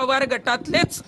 पवार गटातलेच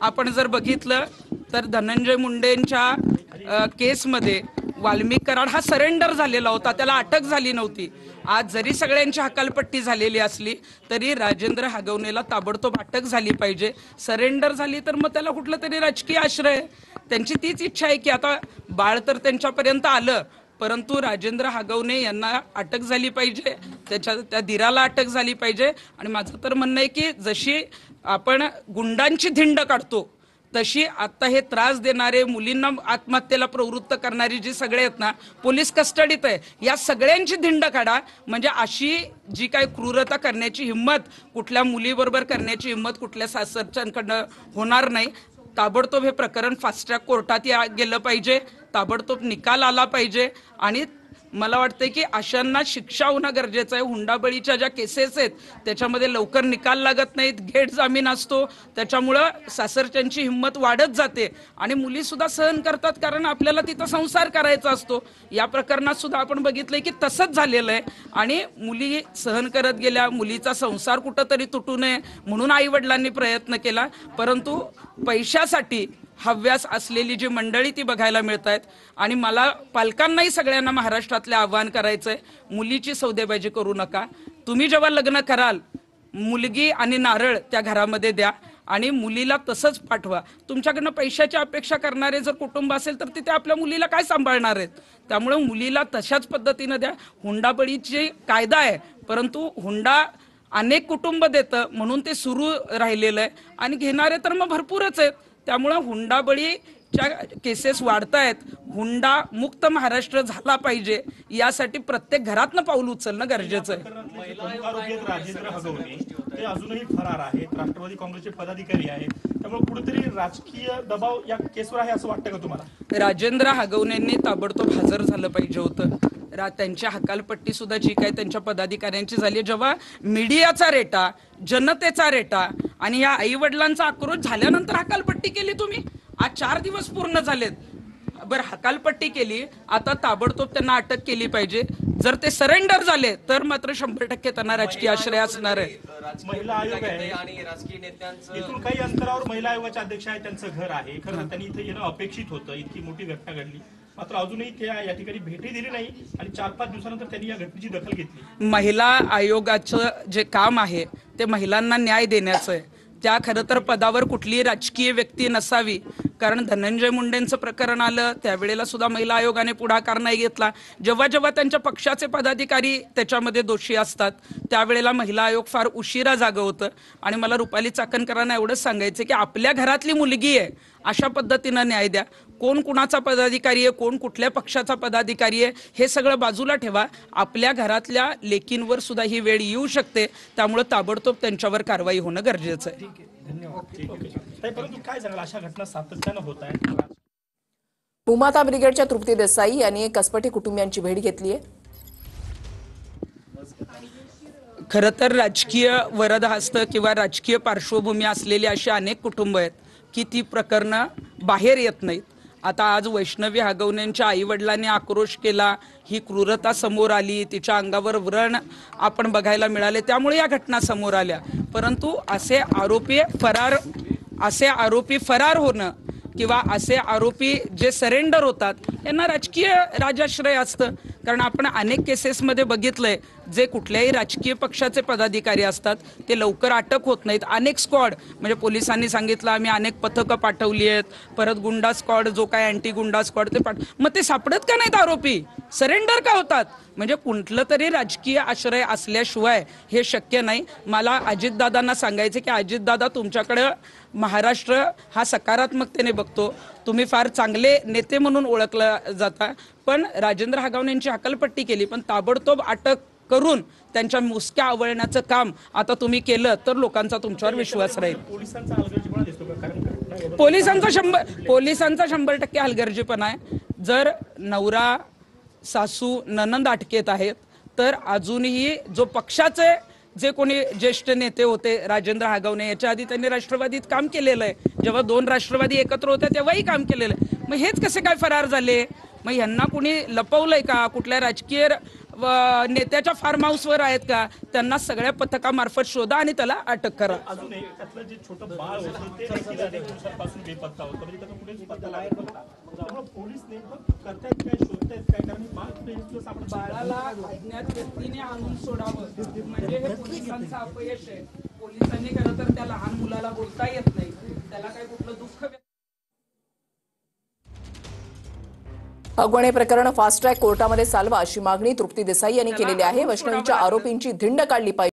आपण जर बघितलं तर धनंजय मुंडेंच्या केसमध्ये वाल्मिक कराड हा सरेंडर झालेला होता, त्याला अटक झाली नव्हती. आज जरी सगळ्यांची हकालपट्टी झालेली असली तरी राजेंद्र हगवणेला ताबडतोब अटक झाली पाहिजे. सरेंडर झाली तर मग त्याला कुठलं तरी राजकीय आश्रय. त्यांची तीच इच्छा आहे की आता बाळ तर त्यांच्यापर्यंत आलं, परंतु राजेंद्र हगवणे यांना अटक झाली पाहिजे, त्या धीराला अटक झाली पाहिजे. आणि माझं तर म्हणणं आहे की जशी आपण गुंडांची धिंड काढतो तशी आता हे त्रास देणारे, मुलींना आत्महत्येला प्रवृत्त करणारी जी सगळे आहेत ना, पोलीस कस्टडीत आहे, या सगळ्यांची धिंड काढा. म्हणजे अशी जी काही क्रूरता करण्याची हिंमत, कुठल्या मुलीबरोबर करण्याची हिंमत कुठल्या सासरच्यांकडनं होणार नाही. ताबडतोब हे प्रकरण फास्ट ट्रॅक कोर्टात गेलं पाहिजे, ताबडतोब निकाल आला पाहिजे. आणि मला वाटतं की अशांना शिक्षा होणं गरजेचं आहे. हुंडाबळीच्या ज्या केसेस आहेत त्याच्यामध्ये लवकर निकाल लागत नाहीत, घेट जामीन असतो, त्याच्यामुळं सासरच्यांची हिंमत वाढत जाते आणि मुली सुद्धा सहन करतात, कारण आपल्याला तिथं संसार करायचा असतो. या प्रकरणात सुद्धा आपण बघितलंय की तसंच झालेलं आहे आणि मुली सहन करत गेल्या. मुलीचा संसार कुठंतरी तुटू नये म्हणून आई वडिलांनी प्रयत्न केला, परंतु पैशासाठी हव्यास असलेली जी मंडळी ती बघायला मिळत आहेत. आणि मला पालकांनाही सगळ्यांना महाराष्ट्रातले आव्हान करायचंय, मुलीची सौदेबाजी करू नका. तुम्ही जेव्हा लग्न कराल मुलगी आणि नारळ त्या घरामध्ये द्या आणि मुलीला तसंच पाठवा. तुमच्याकडनं पैशाची अपेक्षा करणारे जर कुटुंब असेल तर तिथे आपल्या मुलीला काय सांभाळणार आहेत? त्यामुळे मुलीला तशाच पद्धतीनं द्या. हुंडाबळीची कायदा आहे, परंतु हुंडा अनेक कुटुंब देतं म्हणून ते सुरू राहिलेलं आहे आणि घेणारे तर मग भरपूरच आहेत. त्यामुळे हुंडाबळीच्या केसेस वाढतायत. हुंडा मुक्त महाराष्ट्र झाला पाहिजे यासाठी प्रत्येक घरातनं पाऊल उचलणं गरजेचं आहे. राजेंद्र हगवणे ते अजूनही फरार आहेत, राष्ट्रवादी काँग्रेसचे पदाधिकारी आहेत, त्यामुळे कुठेतरी राजकीय दबाव या केसवर आहे असं वाटतं का तुम्हाला? राजेंद्र हगवणेंनी ताबडतोब हजर झालं पाहिजे होतं. त्यांच्या हकालपट्टी सुद्धा जी काय त्यांच्या पदाधिकाऱ्यांची झाली, जेव्हा मीडियाचा रेटा, जनतेचा रेटा आणि या आई वडिलांचा आक्रोश झाल्यानंतर हकालपट्टी केली तुम्ही. आज 4 दिवस पूर्ण झालेत, बरं हकालपट्टी केली, आता ताबडतोब त्यांना अटक केली पाहिजे. जर ते सरेंडर झाले तर मात्र 100% त्यांना राजकीय आश्रय असणार आहे. महिला आयोग आहे आणि राजकीय नेत्यांचं इथून काही अंतरावर महिला आयोगाचे अध्यक्ष आहे, त्यांचं घर आहे. खरं त्यांनी इथे येणं अपेक्षित होतं, इतकी मोठी घटना घडली, मात्र अजूनही ते या ठिकाणी भेटी दिली नाही आणि 4-5 दिवसानंतर त्यांनी या घटनेची दखल घेतली. महिला आयोगाचं जे काम आहे ते महिलांना न्याय देण्याचं आहे. त्या खरं तर पदावर कुठलीही राजकीय व्यक्ती नसावी, कारण धनंजय मुंडेंचं प्रकरण आलं त्यावेळेला सुद्धा महिला आयोगाने पुढाकार नाही घेतला. जेव्हा जेव्हा त्यांच्या पक्षाचे पदाधिकारी त्याच्यामध्ये दोषी असतात त्यावेळेला महिला आयोग फार उशिरा जागं होतं. आणि मला रुपाली चाकणकरांना एवढंच सांगायचं की आपल्या घरातली मुलगी आहे, अशा पद्धतीनं न्याय द्या. कोण कुणाचा पदाधिकारी आहे, कोण कुठल्या पक्षाचा पदाधिकारी आहे हे सगळं बाजूला ठेवा. आपल्या घरातल्या लेकींवर सुद्धा ही वेळ येऊ शकते, त्यामुळे ताबडतोब त्यांच्यावर कारवाई होणं गरजेचं आहे. परंतु काय सांगाल, अशा घटना सातत्यानं होत आहेत. भूमाता ब्रिगेडच्या तृप्ती देसाई यांनी कसपटे कुटुंबियांची भेट घेतली आहे. खरं तर राजकीय वरदहस्त किंवा राजकीय पार्श्वभूमी असलेली अशी अनेक कुटुंब आहेत की ती प्रकरणं बाहेर येत नाहीत. आता आज वैष्णवी हगवणेंच्या आईवडिलांनी आक्रोश केला, ही क्रूरता समोर आली, तिच्या अंगावर व्रण आपण बघायला मिळाले, त्यामुळे या घटना समोर आल्या. परंतु असे आरोपी फरार होणं किंवा असे आरोपी जे सरेंडर होतात यांना राजकीय राजाश्रय असतं. कारण आपण अनेक केसेसमध्ये बघितलंय, जे कुठल्याही राजकीय पक्षाचे पदाधिकारी असतात ते लवकर अटक होत नाहीत. अनेक स्क्वॉड, म्हणजे पोलिसांनी सांगितलं आम्ही अनेक पथकं पाठवली आहेत, परत गुंडा स्क्वॉड जो काय अँटी गुंडा स्क्वॉड ते मग ते सापडत का नाहीत आरोपी, सरेंडर का होतात? म्हणजे कुठलं तरी राजकीय आश्रय असल्याशिवाय हे शक्य नाही. मला अजितदादांना सांगायचं की अजितदादा, तुमच्याकडे महाराष्ट्र हा सकारात्मकतेने बघतो, तुम्ही फार चांगले नेते म्हणून ओळखलं जाता, पण राजेंद्र हगवणेंची हकालपट्टी केली, पण ताबडतोब अटक करून त्यांच्या मुसक्या आवळण्याचं काम आता तुम्ही केलं तर लोकांचा तुमच्यावर विश्वास राहील. पोलिसांचा 100% हलगर्जीपणा आहे. जर नवरा सासू ननंद अटकेत आहेत तर अजूनही जो पक्षाचे जे कोणी ज्येष्ठ नेते होते, राजेंद्र हगवणे याच्या आधी त्यांनी राष्ट्रवादीत काम केलेलं आहे, जेव्हा 2 राष्ट्रवादी एकत्र होत्या तेव्हाही काम केलेलं आहे. मग हेच कसे काय फरार झाले? मग यांना कुणी लपवलंय का? कुठल्या राजकीय नेत्याच्या फार्म हाऊसवर आहेत का, त्यांना सगळ्या पथकामार्फत शोधा आणि त्याला अटक करा. अजून एक त्यातलं जे छोटं बाळ होतं ते देखील अनेक दिवसांपासून बेपत्ता होतं, म्हणजे त्याचा कुठेच पत्ता लागत नव्हता. त्यामुळे पोलीस नेमकं करतायत काय, शोधतायत काय, कारण बाळ कुठे दिवस आपण बाळाला अज्ञात व्यक्तीने आणून सोडावं म्हणजे हे पोलिसांचं अपयश आहे. पोलिसांनी खरं तर त्या लहान मुलाला बोलता येत नाही, त्याला काय कुठलं दुःख हगवणे प्रकरण फास्ट ट्रॅक कोर्टामध्ये चालवा अशी मागणी तृप्ती देसाई यांनी केलेली आहे. वैष्णवींच्या आरोपींची धिंड काढली पाहिजे.